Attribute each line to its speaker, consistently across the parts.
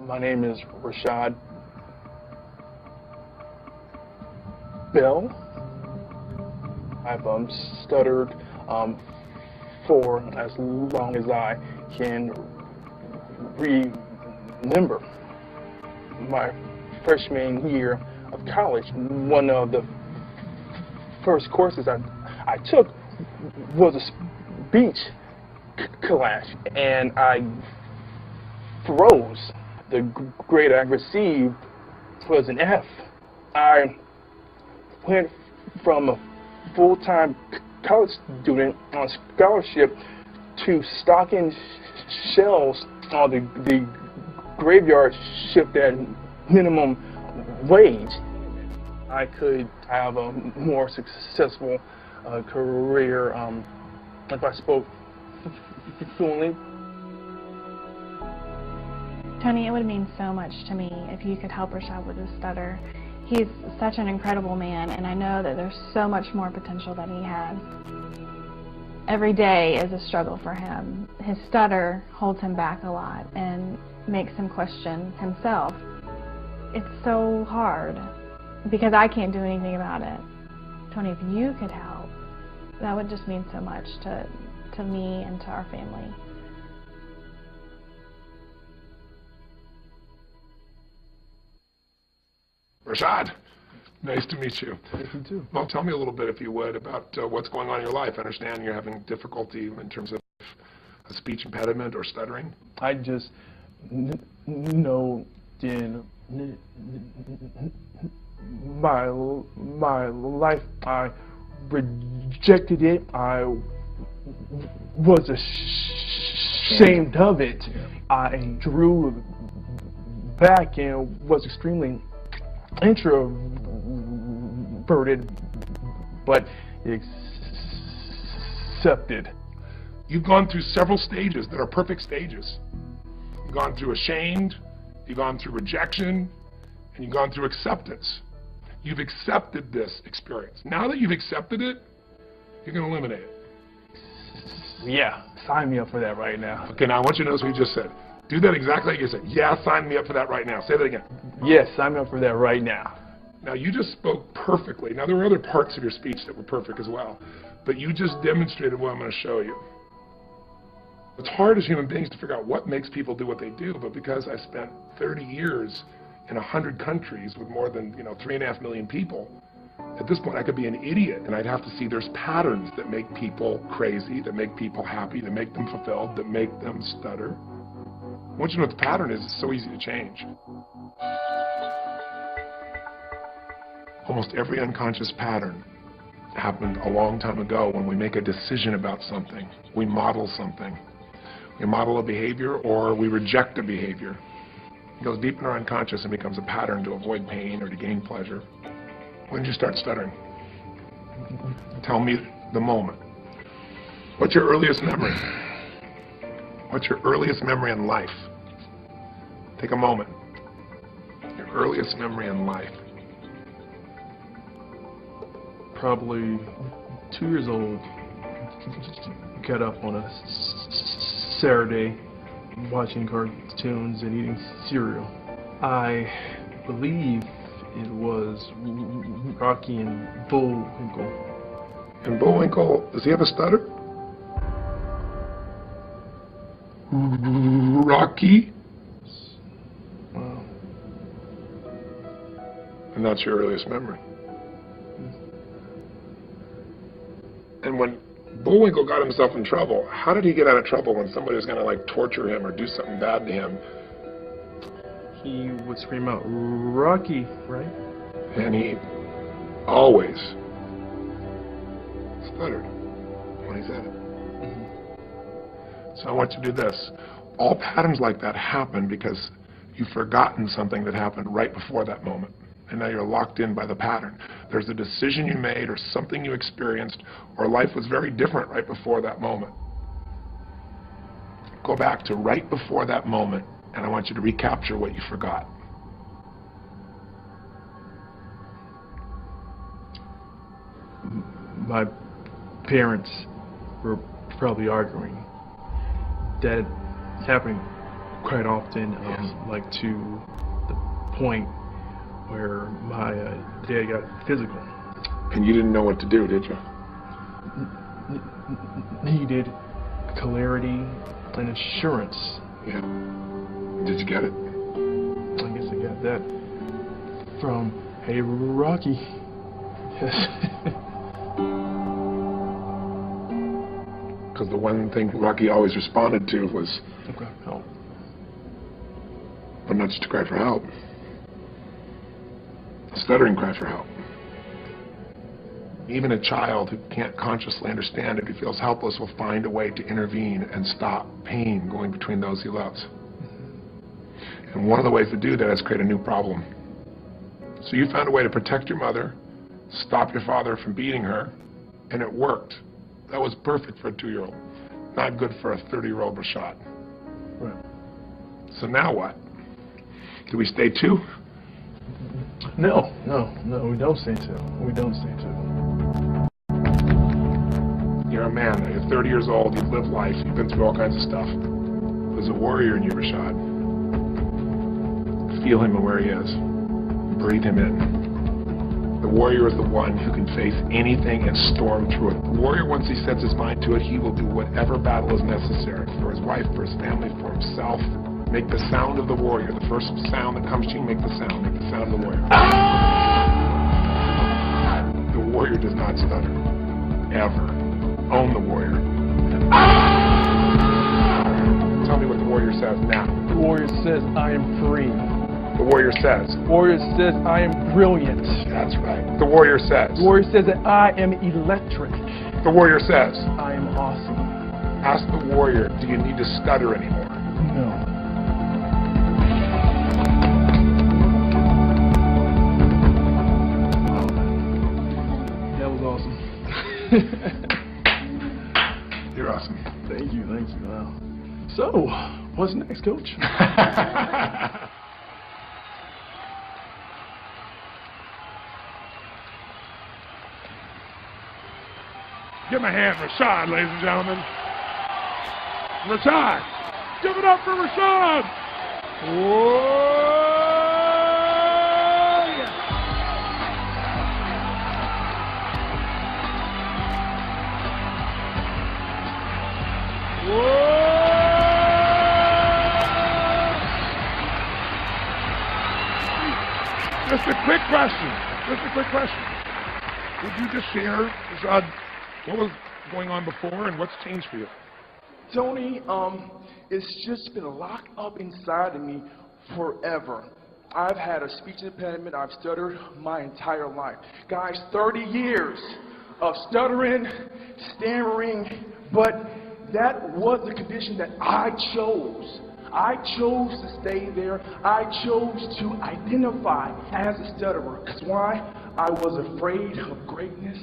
Speaker 1: My name is Rashad Bell. I've stuttered for as long as I can remember. My freshman year of college, one of the first courses I took was a speech class, and I froze. The grade I received was an F. I went from a full-time college student on scholarship to stocking shelves on the graveyard shift at minimum wage. I could have a more successful career if I spoke fluently.
Speaker 2: Tony, it would mean so much to me if you could help Rashad with his stutter. He's such an incredible man, and I know that there's so much more potential that he has. Every day is a struggle for him. His stutter holds him back a lot and makes him question himself. It's so hard because I can't do anything about it. Tony, if you could help, that would just mean so much to me and to our family.
Speaker 3: Rashad, nice to meet you.
Speaker 1: Nice to meet you too.
Speaker 3: Well, tell me a little bit, if you would, about what's going on in your life. I understand you're having difficulty in terms of a speech impediment or stuttering.
Speaker 1: I just know in my life I rejected it. I was ashamed of it. I drew back and was extremely introverted, but accepted.
Speaker 3: You've gone through several stages that are perfect stages. You've gone through ashamed, you've gone through rejection, and you've gone through acceptance. You've accepted this experience. Now that you've accepted it, you're going to eliminate it.
Speaker 1: Yeah, sign me up for that right now.
Speaker 3: Okay, now I want you to notice what you just said. Do that exactly like you said. Yeah, sign me up for that right now. Say that again.
Speaker 1: Yes, sign me up for that right now.
Speaker 3: Now, you just spoke perfectly. Now, there were other parts of your speech that were perfect as well, but you just demonstrated what I'm going to show you. It's hard as human beings to figure out what makes people do what they do, but because I spent 30 years in 100 countries with more than 3.5 million people, at this point I could be an idiot and I'd have to see there's patterns that make people crazy, that make people happy, that make them fulfilled, that make them stutter. Once you know what the pattern is, it's so easy to change. Almost every unconscious pattern happened a long time ago when we make a decision about something. We model something. We model a behavior or we reject a behavior. It goes deep in our unconscious and becomes a pattern to avoid pain or to gain pleasure. When did you start stuttering? Tell me the moment. What's your earliest memory? What's your earliest memory in life? Take a moment. Your earliest memory in life.
Speaker 1: Probably 2 years old. Got up on a Saturday watching cartoons and eating cereal. I believe it was Rocky and Bullwinkle.
Speaker 3: And Bullwinkle, does he have a stutter? Rocky?
Speaker 1: Wow.
Speaker 3: And that's your earliest memory. And when Bullwinkle got himself in trouble, how did he get out of trouble when somebody was going to torture him or do something bad to him?
Speaker 1: He would scream out, "Rocky," right?
Speaker 3: And he always stuttered when he said it. So I want you to do this. All patterns like that happen because you've forgotten something that happened right before that moment. And now you're locked in by the pattern. There's a decision you made or something you experienced or life was very different right before that moment. Go back to right before that moment and I want you to recapture what you forgot.
Speaker 1: My parents were probably arguing. Dad, it's happening
Speaker 4: quite often, like to the point where my dad got physical.
Speaker 3: And you didn't know what to do, did you?
Speaker 4: Needed clarity and assurance.
Speaker 3: Yeah. Did you get it?
Speaker 4: I guess I got that from, hey, Rocky. Yes.
Speaker 3: Because the one thing Rocky always responded to was,
Speaker 4: Okay, help.
Speaker 3: but not just to cry for help. A stuttering cry for help. Even a child who can't consciously understand it, who feels helpless, will find a way to intervene and stop pain going between those he loves. And one of the ways to do that is create a new problem. So you found a way to protect your mother, stop your father from beating her, and it worked. That was perfect for a 2-year-old. Not good for a 30-year-old Rashad.
Speaker 4: Right.
Speaker 3: So now what? Do we stay 2?
Speaker 4: No, we don't stay 2. We don't stay 2.
Speaker 3: You're a man, you're 30 years old, you've lived life, you've been through all kinds of stuff. There's a warrior in you, Rashad. Feel him and where he is. Breathe him in. The warrior is the one who can face anything and storm through it. The warrior, once he sets his mind to it, he will do whatever battle is necessary for his wife, for his family, for himself. Make the sound of the warrior. The first sound that comes to you, make the sound. Make the sound of the warrior. The warrior does not stutter. Ever. Own the warrior. Tell me what the warrior says now.
Speaker 4: The warrior says, I am free.
Speaker 3: The warrior says.
Speaker 4: The warrior says, I am brilliant.
Speaker 3: That's right. The warrior says.
Speaker 4: The warrior says that I am electric.
Speaker 3: The warrior says.
Speaker 4: I am awesome.
Speaker 3: Ask the warrior, do you need to stutter anymore?
Speaker 4: No. That was awesome.
Speaker 3: You're awesome.
Speaker 4: Thank you. Wow. So, what's next, Coach?
Speaker 3: Give him a hand, Rashad, ladies and gentlemen. Rashad! Give it up for Rashad! Whoa! Just a quick question. Would you just share, Rashad, what was going on before and what's changed for you?
Speaker 5: Tony, it's just been locked up inside of me forever. I've had a speech impediment. I've stuttered my entire life. Guys, 30 years of stuttering, stammering, but that was the condition that I chose. I chose to stay there. I chose to identify as a stutterer. Because why? I was afraid of greatness.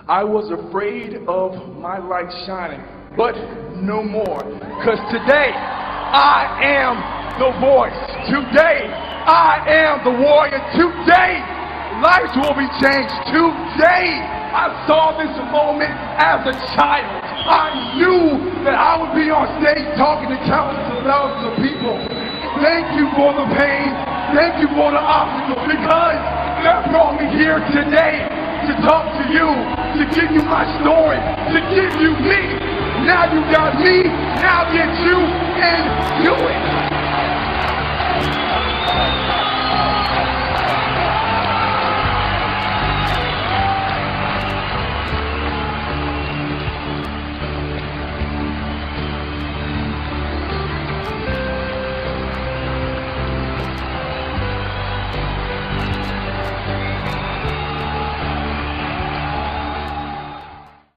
Speaker 5: I was afraid of my light shining. But no more. Because today, I am the voice. Today, I am the warrior. Today, lives will be changed. Today, I saw this moment as a child. I knew that I would be on stage talking to countless of thousands of people. Thank you for the pain. Thank you for the obstacles, because that brought me here today to talk to you, to give you my story, to give you me. Now you got me, now get you, and do it.